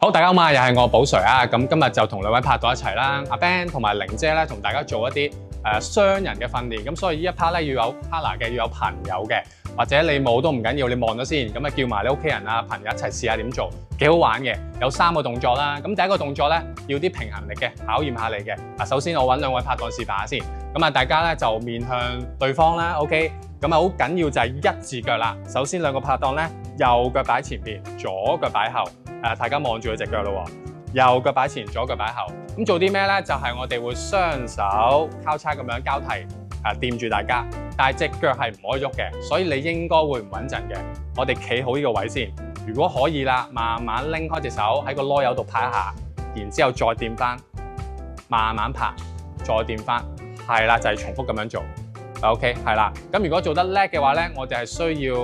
好，大家好嘛，又係我寶 Sir啊。咁今日就同兩位拍檔一齊啦，阿 Ben 同埋玲姐咧，同大家做一啲雙人嘅訓練。咁所以呢一 part 咧要有 partner 嘅，要有朋友嘅，或者你冇都唔緊要，你望咗先，咁啊叫埋你屋企人啊、朋友一齊試下點做，幾好玩嘅。有3個動作啦。咁第一個動作咧要啲平衡力嘅，考驗下你嘅。嗱，首先我揾兩位拍檔示範下先。咁啊，大家咧就面向對方啦 ，OK。咁啊，好緊要就係一字腳啦。首先兩個拍檔咧，右腳擺前邊，左腳擺後。大家望住佢隻腳咯喎，右腳擺前，左腳擺後。咁做啲咩咧？就係我哋會雙手交叉咁樣交替，掂住大家，但係隻腳係唔可以喐嘅，所以你應該會唔穩陣嘅。我哋企好呢個位先，如果可以啦，慢慢拎開隻手喺個籮柚度拍一下，然之後再掂翻，慢慢拍，再掂翻，係啦，就係重複咁樣做。OK， 係啦。咁如果做得叻嘅話咧，我哋係需要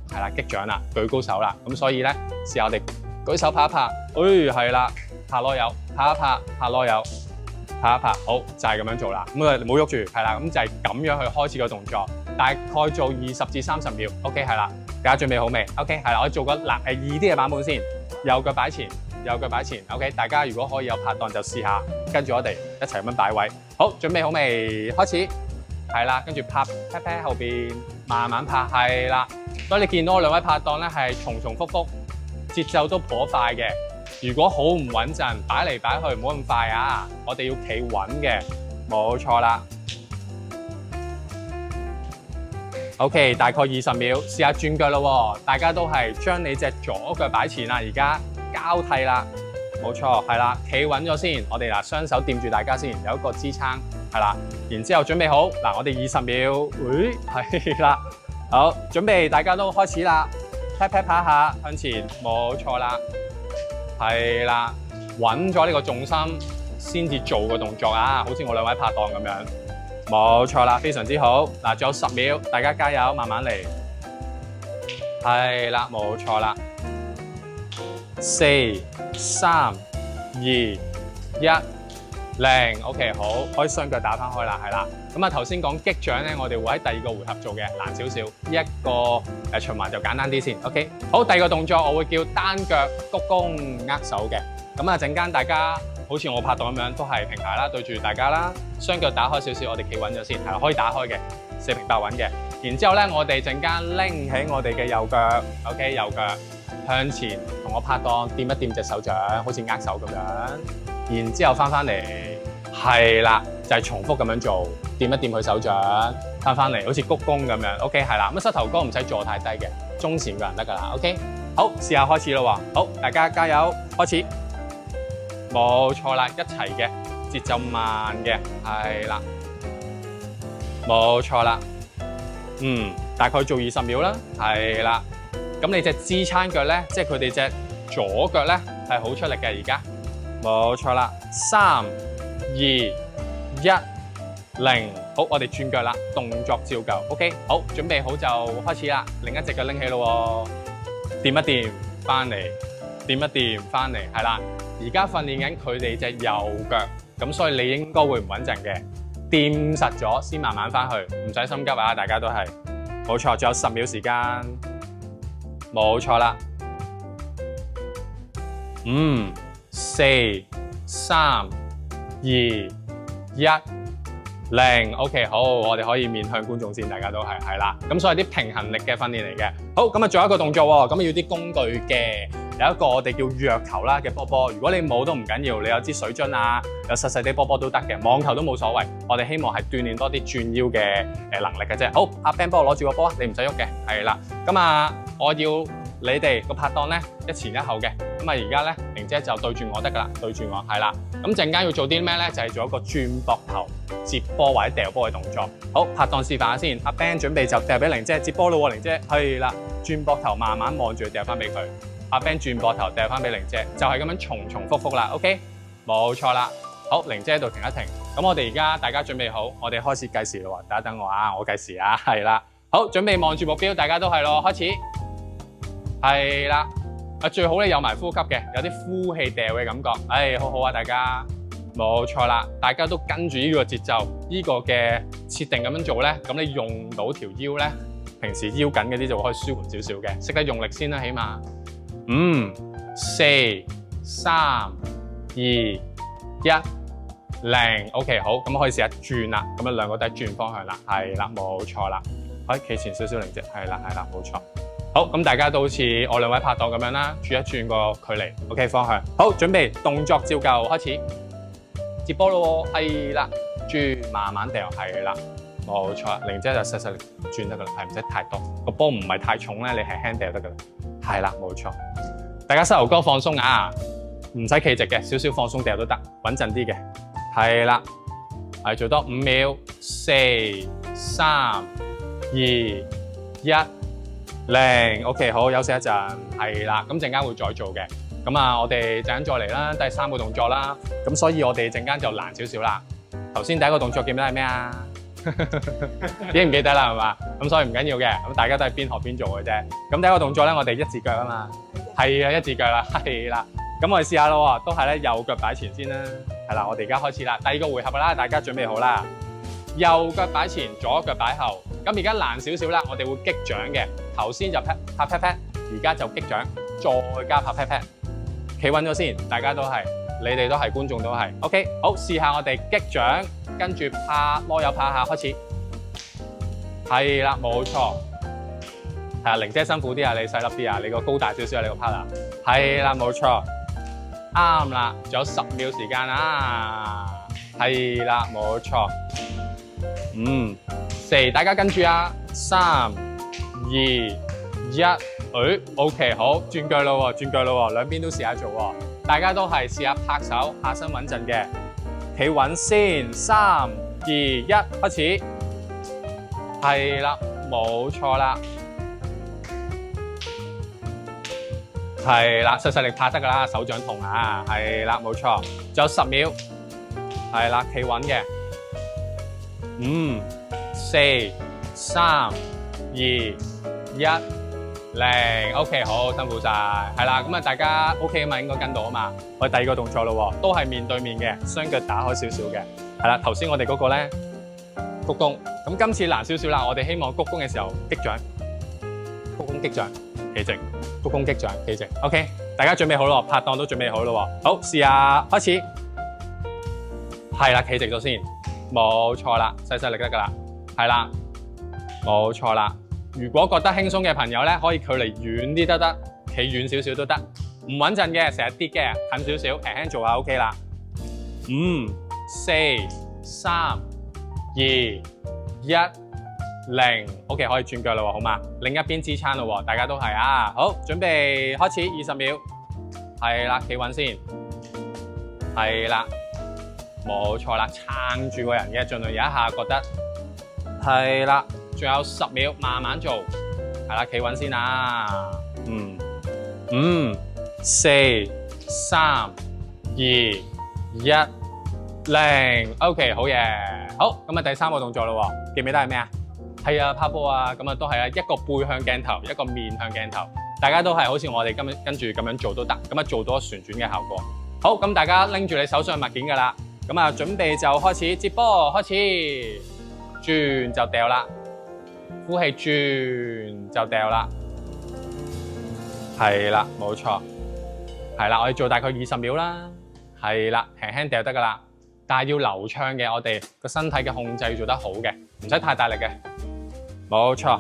係啦擊掌啦，舉高手啦。咁所以咧，試下我哋舉手拍一拍，係啦，拍籮柚，拍一拍，拍籮柚，拍一拍，好，就係咁樣做啦。咁啊，唔好喐住，係啦，咁就係咁樣去開始個動作，大概做20至30秒。OK， 係啦，大家準備好未 ？OK， 係啦，我做個易啲嘅版本先，右腳擺前，右腳擺前。OK， 大家如果可以有拍檔就試下，跟住我哋一齊咁樣擺位。好，準備好未？開始，係啦，跟住拍 pat pat 後邊，慢慢拍，係啦。所以你見到我兩位拍檔咧係重複複。節奏都頗快嘅，如果好唔穩陣，擺嚟擺去唔好咁快啊！我哋要企穩嘅，冇錯啦。OK， 大概20秒，試下轉腳咯喎，大家都係將你隻左腳擺前啦，而家交替啦，冇錯，係啦，企穩咗先，我哋嗱雙手掂住大家先，有一個支撐，係啦，然之後準備好，嗱我哋20秒，係啦，好，準備，大家都開始啦。pat pat 拍下向前，冇錯啦，係啦，穩咗呢個重心先至做個動作啊！好似我兩位拍檔咁樣，冇錯啦，非常之好。嗱，仲有10秒，大家加油，慢慢嚟。係啦，冇錯啦。4、3、2、1。0 ，OK， 好，可以雙腳打翻開啦，係啦。咁啊，頭先講擊掌咧，我哋會喺第2個回合做嘅，難少少。一個循環就簡單啲先 ，OK。好，第2個動作我會叫單腳鞠躬握手嘅。咁啊，陣間大家好似我拍檔咁樣，都係平排啦，對住大家啦，雙腳打開少少，我哋企穩咗先，係可以打開嘅，4平八穩嘅。然之後咧，我哋陣間拎起我哋嘅右腳 ，OK， 右腳向前，同我拍檔掂一掂隻手掌，好似握手咁樣。然之後翻嚟，係啦，就係重複咁樣做，掂一掂佢手掌，翻嚟，好似鞠躬咁樣。OK， 係啦，咁膝頭哥唔使坐太低嘅，中前個人得㗎啦。OK， 好，試下開始咯喎。好，大家加油，開始。冇錯啦，一齊嘅，節奏慢嘅，係啦，冇錯啦。大概做20秒啦，係啦。咁你隻支撐腳咧，即係佢哋隻左腳咧係好出力嘅而家。冇錯啦，3、2、1、0，好，我哋轉腳啦，動作照舊 ，OK， 好，準備好就開始啦，另一隻腳拎起咯喎，掂一掂，翻嚟，掂一掂，翻嚟，係啦，而家訓練緊佢哋隻右腳，咁所以你應該會唔穩陣嘅，掂實咗先慢慢翻去，唔使心急啊，大家都係，冇錯，仲有10秒時間，冇錯啦，4、3、2、1、0 ，OK， 好，我哋可以面向觀眾先，大家都係啦。咁所以啲平衡力嘅訓練嚟嘅。好，咁啊，仲有一個動作喎，咁要啲工具嘅。有一個我哋叫藥球啦嘅波波，如果你冇都唔緊要，你有支水樽啊，有細細啲波波都得嘅，網球都冇所謂。我哋希望係鍛鍊多啲轉腰嘅能力嘅啫。好，阿 Ben 幫我攞住個波，你唔使喐嘅，係啦。咁啊，我要你哋個拍檔咧一前一後嘅。咁啊，而家咧玲姐就對住我得㗎啦，對住我係啦。咁陣間要做啲咩咧？就係做一個轉膊頭接波或者掉波嘅動作。好，拍檔示範下先。阿 Ben 準備就掉俾玲姐接波咯喎，玲姐係啦，轉膊頭慢慢望住掉翻俾佢。阿 Ben 轉膊頭掉翻俾玲姐，就係咁樣重複複啦。OK， 冇錯啦。好，玲姐喺度停一停。咁我哋而家大家準備好，我哋開始計時咯喎。等我啊，我計時啊，係啦。好，準備望住目標，大家都係咯，開始。係啦。最好咧有埋呼吸嘅，有啲呼氣掉嘅感覺。好好啊，大家。冇錯啦，大家都跟住呢個節奏，呢個嘅設定咁樣做咧，咁你用到條腰咧，平時腰緊嗰啲就可以舒緩少少嘅，識得用力先啦，起碼。4、3、2、1。0 ，OK 好，咁可以試下轉啦，咁樣兩個都係轉方向啦，係啦，冇錯啦，可以企前少少零隻，係啦，冇錯。好，咁大家都好似我兩位拍檔咁樣啦，轉一轉個距離 ，OK 方向。好，準備動作照舊，開始接波咯喎，係啦，轉慢慢掉，係啦，冇錯。零姐就細細力轉得噶啦，係唔使太多，個波唔係太重咧，你輕輕掉得噶啦，係啦，冇錯。大家膝頭哥放鬆啊，唔使企直嘅，少少放鬆掉都得，穩陣啲嘅。係啦，係做多5秒，4、3、2、1、0。OK， 好，休息一陣。係啦，咁陣間會再做嘅。咁啊，我哋陣間再嚟啦，第3個動作啦。咁所以我哋陣間就難少少啦。頭先第一個動作記唔記得係咩啊？已經唔記得啦，係嘛？咁所以唔緊要嘅，咁大家都係邊學邊做嘅啫。咁第一個動作咧，我哋一字腳啊嘛。係啊，一字腳啦，係啦。咁我哋試下咯，都係咧右腳擺前先啦。係啦，我哋而家開始啦，第2個回合啦，大家準備好啦。右腳擺前，左腳擺後。咁而家難少少啦，我哋會擊掌嘅。頭先就拍 pat pat， 而家就擊掌，再加拍 pat pat。企穩咗先，大家都係，你哋都係，觀眾都係。OK， 好，試下我哋擊掌，跟住拍囉柚拍下，開始。係啦，冇錯。係啊，玲姐辛苦啲啊，你細粒啲啊，你個高大少少啊，你個 partner。係啦，冇錯。啱啦，仲有10秒時間啊！係啦，冇錯。5、4，大家跟住啊！3、2、1，OK， 好，轉腳咯喎，轉腳咯喎，兩邊都試下做喎。大家都係試下拍手，下身穩陣嘅，企穩先。3、2、1，開始。係啦，冇錯啦。係啦，細細力拍得噶啦，手掌痛啊！係啦，冇錯，仲有10秒，係啦，企穩嘅。5、4、3、2、1、0 ，OK， 好，辛苦晒。係啦，咁啊，大家 OK 啊嘛，應該跟到啊嘛。我哋第2個動作咯喎，都係面對面嘅，雙腳打開少少嘅。係啦，頭先我哋嗰個咧鞠躬，咁今次難少少啦。我哋希望鞠躬嘅時候擊掌，鞠躬擊掌，企直。鞠躬擊掌，企直 ，OK， 大家準備好咯，拍檔都準備好咯，好，試下開始，係啦，企直咗先，冇錯啦，細細力得噶啦，係啦，冇錯啦。如果覺得輕鬆嘅朋友咧，可以距離遠啲都得，企遠少少都得，唔穩陣嘅，成日跌嘅，近少少，輕輕做下 OK 啦。5、4、3、2、1。0 ，OK， 可以轉腳啦喎，好嘛？另一邊支撐啦喎，大家都係啊，好，準備開始，20秒，係啦，企穩先，係啦，冇錯啦，撐住個人嘅，盡量有一下覺得，係啦，仲有10秒，慢慢做，係啦，企穩先啊，5、4、3、2、1、0 ，OK， 好嘢，好，咁啊第3個動作啦喎，記唔記得係咩啊？係啊，拍波啊，咁啊都係啊，一個背向鏡頭，一個面向鏡頭，大家都係好似我哋跟住咁樣做都得，咁啊做到旋轉嘅效果。好，咁大家拎住你手上嘅物件噶啦，咁啊準備就開始接波，開始轉就掉啦，呼氣轉就掉啦，係啦，冇錯，係啦，我哋做大概20秒啦，係啦，輕輕掉得噶啦，但係要流暢嘅，我哋個身體嘅控制要做得好嘅，唔使太大力嘅。冇錯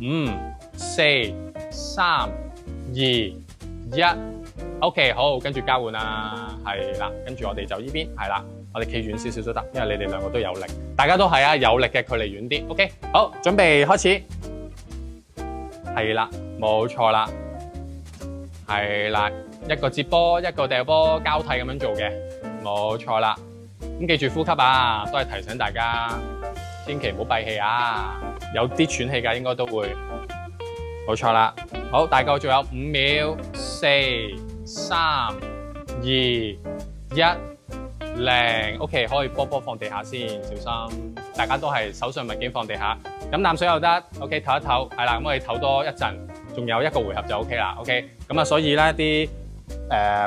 ，5、4、3、2、1 ，OK， 好，跟住交換啦，係啦，跟住我哋就呢邊，係啦，我哋企遠少少都得，因為你哋兩個都有力，大家都係啊，有力嘅距離遠啲 ，OK， 好，準備開始，係啦，冇錯啦，係啦，一個接波，一個掉波，交替咁樣做嘅，冇錯啦，咁記住呼吸啊，都係提醒大家。千祈唔好閉氣啊！有啲喘氣㗎，應該都會冇錯啦。好，大概仲有5秒，4、3、2、1、0 ，OK， 可以波放地下先，小心。大家都係手上物件放地下，飲啖水又得。OK， 唞一唞，係啦，咁我哋唞多一陣，仲有1個回合就 OK 啦。OK， 咁啊，所以咧啲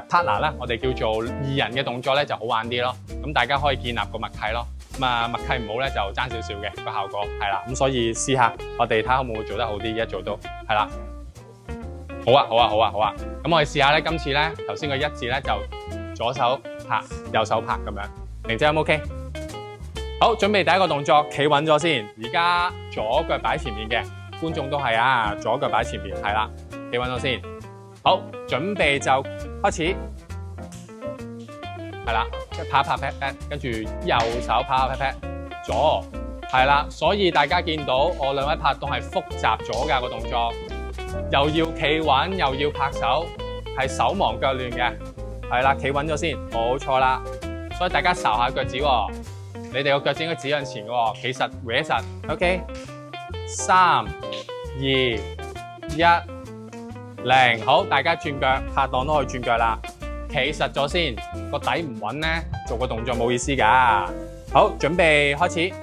partner 咧，我哋叫做2人嘅動作咧就好玩啲咯。咁大家可以建立個默契咯。咁啊，默契唔好咧就爭少少嘅個效果，係啦。咁所以試下，我哋睇下會唔會做得好啲，一做到係啦。好啊，好啊，好啊，好啊。咁我哋試下咧，今次咧頭先個一字咧就左手拍，右手拍咁樣。玲姐有冇 OK？ 好，準備第一個動作，企穩咗先。而家左腳擺前面嘅，觀眾都係啊，左腳擺前面，係啦，企穩咗先。好，準備就開始，係啦，拍一拍 pat pat， 跟住右手拍一拍 pat pat， 左，係啦。所以大家見到我兩位拍檔係複雜咗㗎個動作，又要企穩，又要拍手，係手忙腳亂嘅，係啦，企穩咗先，冇錯啦。所以大家睄下腳趾喎。你哋個腳趾應該指向前嘅喎，企實搲實 ，OK。3、2、1，零，好，大家轉腳，拍檔都可以轉腳啦。企實咗先，個底唔穩咧，做個動作冇意思㗎。好，準備開始，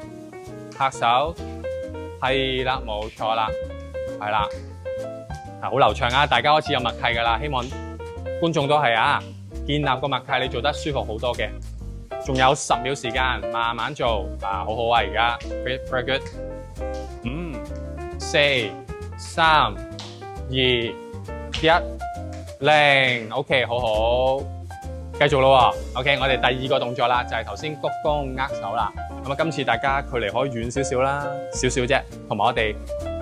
拍手，係啦，冇錯啦，係啦，好流暢啊！大家開始有默契㗎啦，希望觀眾都係啊，建立個默契，你做得舒服好多嘅。仲有10秒時間，慢慢做啊，好好啊！而家 very good。5、4、3、2、1，零 ，OK， 好好，繼續咯喎 ，OK， 我哋第二個動作啦，就係頭先鞠躬握手啦。咁啊，今次大家距離可以遠少少啦，少少啫，同埋我哋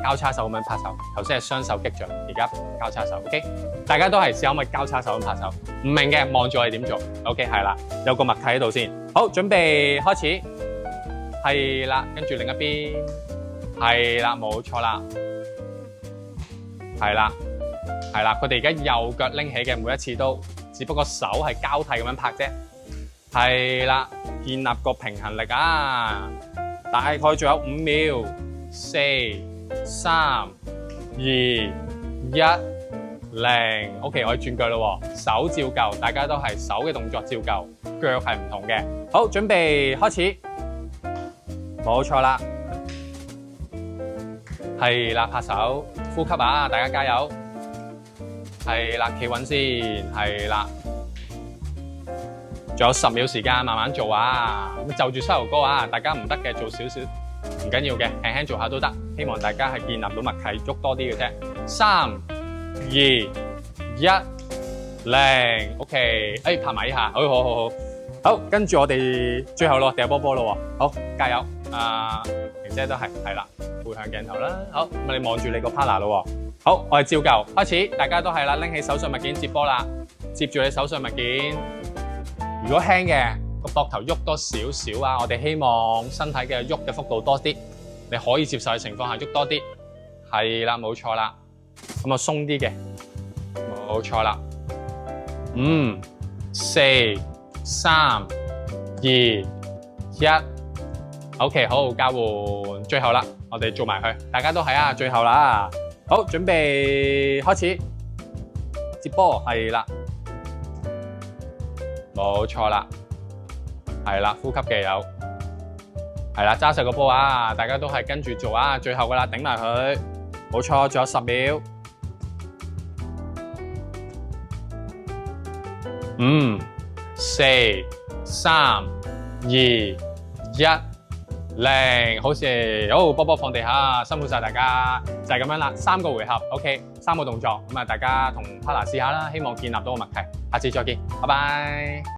交叉手咁樣拍手。頭先係雙手擊着，而家交叉手 ，OK， 大家都係試下可唔可以交叉手咁拍手？唔明嘅望住我哋點做 ，OK， 係啦，有個默契喺度先。好，準備開始，係啦，跟住另一邊，係啦，冇錯啦，係啦。係啦，佢哋而家右腳拎起嘅，每一次都，只不過手係交替咁樣拍啫。係啦，建立個平衡力啊！大概仲有5秒，4、3、2、1，零。OK， 我轉腳咯喎，手照舊，大家都係手嘅動作照舊，腳係唔同嘅。好，準備開始，冇錯啦。係啦，拍手，呼吸啊，大家加油！係啦，企穩先，係啦，仲有10秒時間，慢慢做啊！咁就住膝頭哥啊，大家唔得嘅做少少，唔緊要嘅，輕輕做下都得。希望大家係建立到默契，喐多啲嘅啫。3、2、1，零 ，OK， 拍埋呢下，好好好好，好，跟住我哋最後咯，掉波波咯喎，好，加油！玲姐都係啦，背向鏡頭啦，好，咁你望住你個 partner 咯喎。好，我哋照舊開始，大家都係啦，拎起手上物件接波啦，接住你手上物件。如果輕嘅，個膊頭喐多少少啊，我哋希望身體嘅喐嘅幅度多啲，你可以接受嘅情況下喐多啲，係啦，冇錯啦。咁啊鬆啲嘅，冇錯啦。5、4、3、2、1。OK， 好，交換，最後啦，我哋做埋佢，大家都係啊，最後啦。好，準備開始接波，係啦，冇錯啦，係啦，呼吸嘅有，係啦，揸實個波啊！大家都係跟住做啊，最後噶啦，頂埋佢，冇錯，仲有10秒。5、4、3、2、1。零，好似好波波放地下，辛苦晒大家，就係咁樣啦。3個回合 ，OK， 3個動作，咁啊大家同 partner 試下啦，希望建立到個默契。下次再見，拜拜。